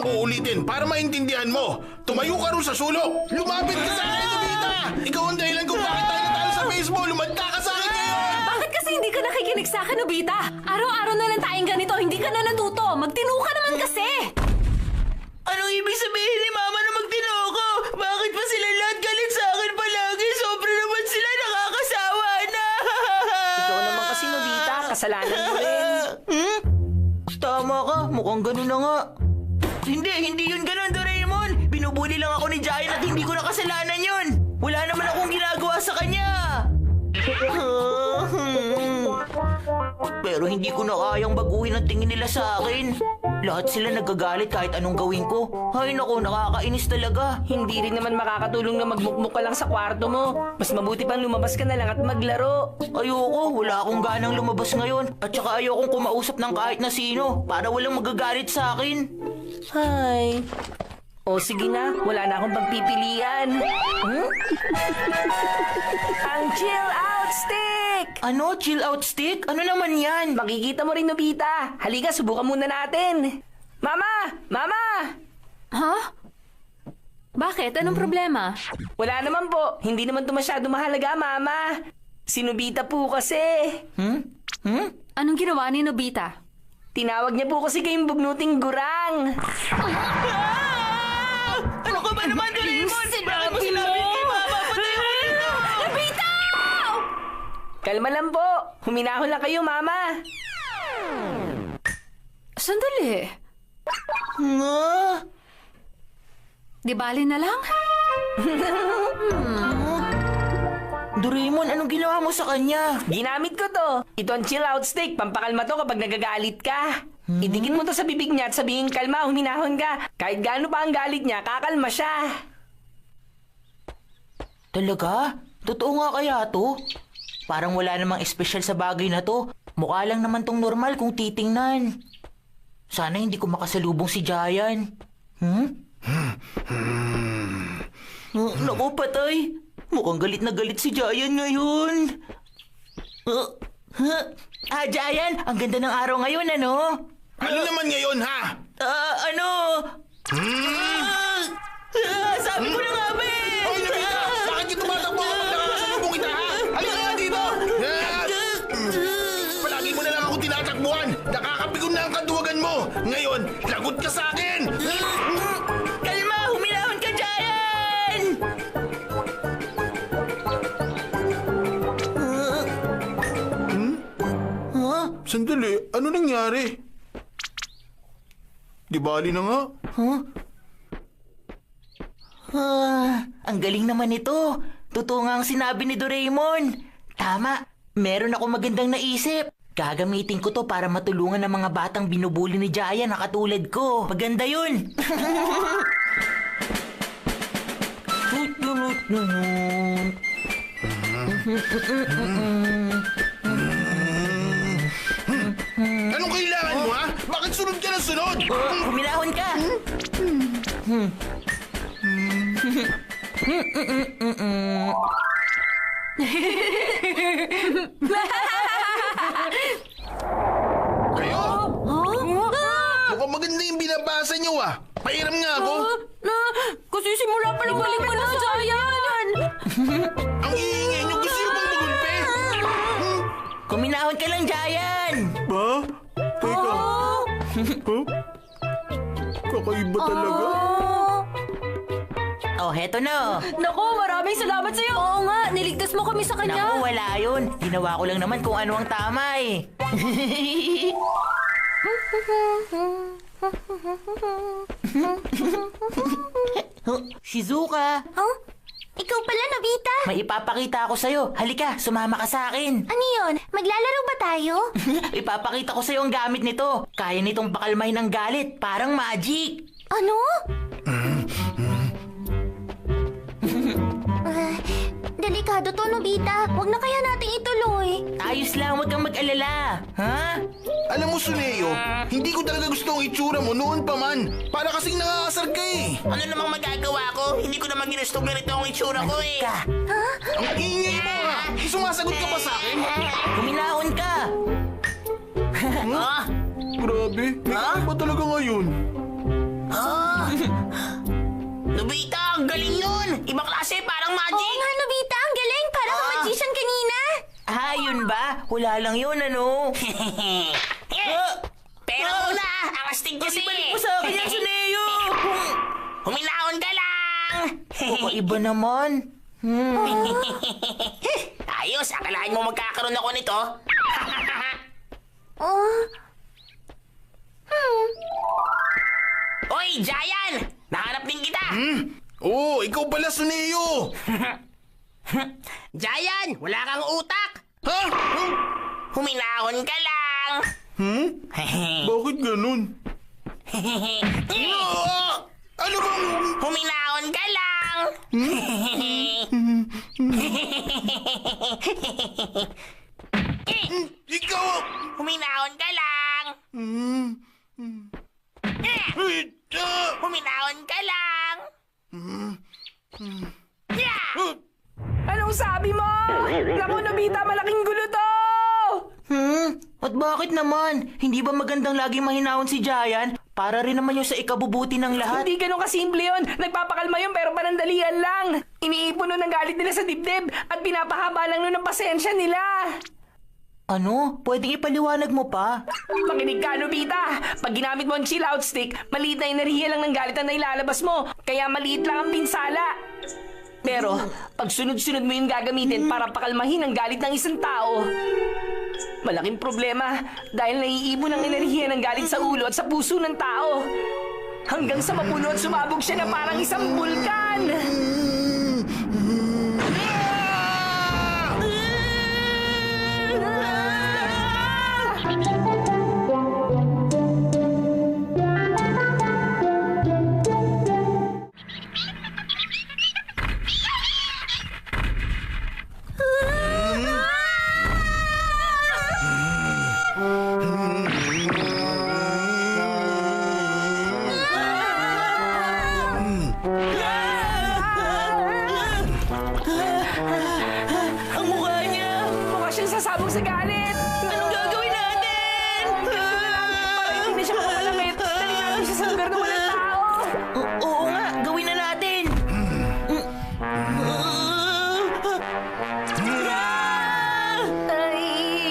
naman kung ulitin para maintindihan mo. Tumayo ka rin sa sulok. Lumapit ka sa akin, Nobita! Ikaw ang dahilan kung bakit tayo natalo sa baseball. Lumanta ka sa akin ngayon! Bakit kasi hindi ka nakikinig sa akin, Nobita? Araw-araw na lang tayong ganito, hindi ka na natuto. Magtino ka naman kasi! Anong ibig sabihin ni Mama na magtino ako? Bakit pa sila lahat galit sa akin palagi? Sobra naman sila, nakakasawa na! Ikaw naman kasi, Nobita. Kasalanan mo rin. Tama ka, mukhang ganun na nga. Hindi yun ganun, Doraemon. Binubuli lang ako ni Giant at hindi ko na kasalanan yun. Wala naman akong ginagawa sa kanya. Pero hindi ko na kayang baguhin ang tingin nila sa akin. Lahat sila nagagalit kahit anong gawin ko. Ay nako, nakakainis talaga. Hindi rin naman makakatulong na magmukmuk ka lang sa kwarto mo. Mas mabuti pang lumabas ka na lang at maglaro. Ayoko, wala akong ganang lumabas ngayon. At saka ayokong kumausap ng kahit na sino para walang magagalit sa akin. Hi. O sige na, wala na akong pagpipilian. Ang chill out stick! Ano? Chill out stick? Ano naman yan? Makikita mo rin, Nobita. Halika, subukan muna natin. Mama! Mama! Ha? Bakit? Anong problema? Wala naman po. Hindi naman ito masyado mahalaga, Mama. Si Nobita po kasi. Anong ginawa ni Nobita? Tinawag niya po kasi kayong bugnuting gurang. Ano ka ba naman, Doraemon? Bakit mo sinabi kay Mama? Patay ako nito! Nobita! Kalma lang po. Huminahon lang kayo, Mama. Sandali. Nga? Di bali na lang? Doraemon, anong ginawa mo sa kanya? Ginamit ko to. Ito ang chill out stick. Pampakalma to kapag nagagalit ka. Idikit mo to sa bibig niya at sabihin, kalma, huminahon ka. Kahit gaano pa ang galit niya, kakalma siya. Talaga? Totoo nga kaya to? Parang wala namang espesyal sa bagay na to. Mukha lang naman tong normal kung titingnan. Sana hindi ko makasalubong si Giant. Naku, patay. Mukhang galit na galit si Giant ngayon. Giant, ang ganda ng araw ngayon, ano? Ano naman ngayon, ha? Ano? Sabi ko na nga ba eh! Hoy, Nobita! Bakit yung tumatakbo ako pag nakakasalubong kita, ha? Halika nga dito! Palagi mo na lang ako tinatakbuhan! Nakakapigon na ang kaduwagan mo! Ngayon, lagot ka sa akin! Kalma! Huminahon ka, Giant! Sandali, ano nangyari? Di bali na nga. Ang galing naman ito. Totoo nga ang sinabi ni Doraemon. Tama, meron ako magandang naisip. Gagamitin ko to para matulungan ng mga batang binubuli ni Giant na katulad ko. Maganda yun. Anong kailangan mo, ha? Bakit sunod ka ng sunod? Huminahon ka. Kayo? Huh? Mukhang maganda yung binabasa niyo, ah. Pairam nga ako. Kasi simula pa lang galing mo na sa yan! Ang iingay niyo. Gusto niyo bang magulpe? Huminahon ka lang, Giant. Ba? Teka. Huh? Kakaiba talaga. Oh, heto na. Naku, maraming salamat sa'yo. Oo nga, niligtas mo kami sa Naku, kanya. wala yun. Ginawa ko lang naman kung ano ang tama eh. Shizuka, Huh? Ikaw pala, Nobita? may ipapakita ako sa'yo. Halika, sumama ka sa akin. Ano yun? Maglalaro ba tayo? Ipapakita ko sa'yo ang gamit nito. Kaya nitong pakalmahin ang galit. Parang magic. Ano? Delikado to, Nobita. Huwag na kaya nating ituloy. Ayos lang, huwag kang mag-alala. Ha? Alam mo, Suneo, hindi ko talaga gusto ang itsura mo noon pa man. Para kasing nangaasar ka eh. Ano namang magagawa ko? Hindi ko naman ginustong ganito ang itsura ko eh. Ang ingay mo, ha? Sumasagot ka pa sa akin? Huminahon ka. Grabe, may kakaiba talaga ngayon. Ah! simula lang yun, ano? Pero una, ang astig kasi. Ibalik mo sa akin yan, Suneo! Huminahon ka lang. Iba naman. Ayos, akalain mo magkakaroon ako nito? Oy, Giant! Nahanap din kita! Oo, ikaw pala, Suneo! Giant, wala kang utak! Ha? Huminahon ka lang! Bakit ganun? Ah! Ano bang... Huminahon ka lang! Ikaw... Huminahon ka lang! Huminahon ka lang! Anong sabi mo? Naku, Nobita, malaking gulo to! At bakit naman? Hindi ba magandang laging mahinahon si Giant? Para rin naman yung sa ikabubuti ng lahat. Hindi ganun kasimple yun. Nagpapakalma yun pero panandalian lang. Iniipon nun ang galit nila sa dibdib at pinapahaba lang nun ang pasensya nila. Ano? Pwedeng ipaliwanag mo pa? Makinig ka, Nobita. Pag ginamit mo ang chill out stick, maliit na enerhiya lang ng galit ang nailalabas mo. Kaya maliit lang ang pinsala. Pero, pag sunod-sunod mo yung gagamitin para pakalmahin ang galit ng isang tao, malaking problema dahil naiibon ang enerhiya ng galit sa ulo at sa puso ng tao. Hanggang sa mapuno at sumabog siya na parang isang bulkan. Ang mukha niya! Mukha siyang sasabog sa galit. Anong gagawin natin? Para hindi na siya makamalangit. Dali natin siya sa lugar na walang tao. Oo nga, gawin na natin! Ay,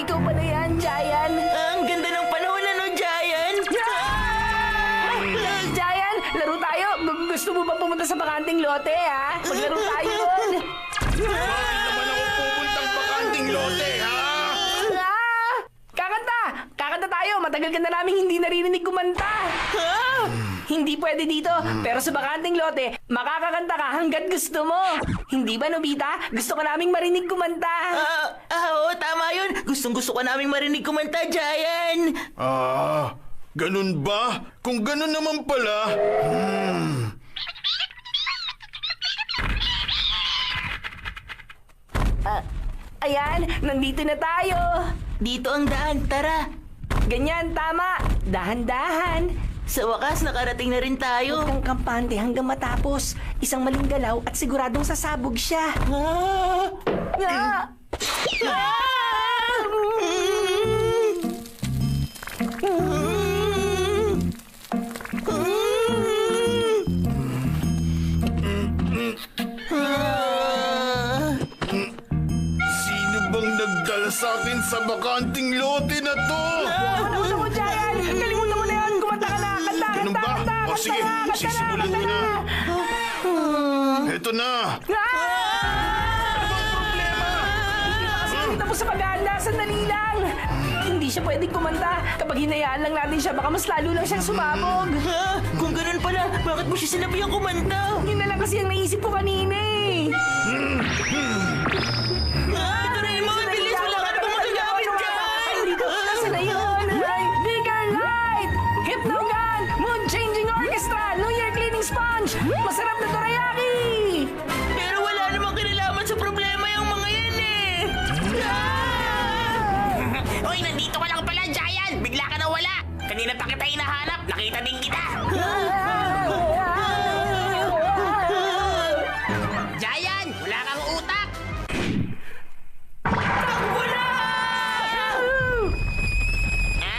ikaw pala yan, Giant. Ang ganda ng panahon, ano, Giant? Giant, laro tayo. Gusto mo ba pumunta sa bakanting lote, ha? Maglaro tayo doon. Bakit naman ako pupuntang bakanting lote, ha? Ah! Kakanta! Kakanta tayo. Matagal ka na namin hindi naririnig kumanta. Hindi pwede dito, pero sa bakanting lote, makakakanta ka hanggat gusto mo. Hindi ba, Nobita? Gusto ka naming marinig kumanta. Oo, tama yun. Gustong-gusto ko naming marinig kumanta, Giant. Ah, ganun ba? Kung ganun naman pala... Ayan, nandito na tayo. Dito ang daan, tara. Ganyan, tama. Dahan-dahan. Sa wakas, nakarating na rin tayo. Huwag kang kampante hanggang matapos. Isang maling galaw at siguradong sasabog siya. Ah! Sino bang nagdala sa atin sa bakanting lote na to? Ano mo, Giant? Kalimutan mo na yan. Kumanta ka na. Kanta, Ganun kanta, ba? kanta, O kanta sige, na, kanta sisimulan na, ko kanta na. na. Ito na. Hindi tapos sa paghahanda, sandali lang. Hindi siya pwedeng kumanta. Kapag hinayaan lang natin siya, baka mas lalo lang siyang sumabog. Kung ganun pala, bakit mo siya sinabihang kumanta? Yun na lang kasi ang naisip ko kanina eh. Doraemon, bilis! Wala ka na bang magagamit dyan? Dito, nasa na yun? Ay, bigger light! Hypnogun! Mood changing orchestra! New Year cleaning sponge! Masarap na dorayaki! Pero wala namang kinalaman sa problema yung mga yan eh. Hoy, nandito ka lang pala, Giant! Bigla ka nawala! Kanina pa kita hinahanap, nakita din kita! Giant, wala kang utak! Ha?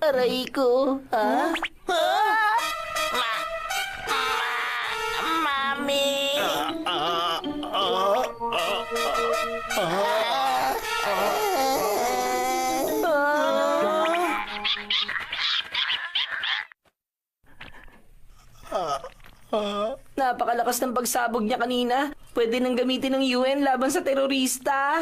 Aray ko, ha? Mami! Napakalakas ng pagsabog niya kanina. Pwede nang gamitin ng UN laban sa terorista.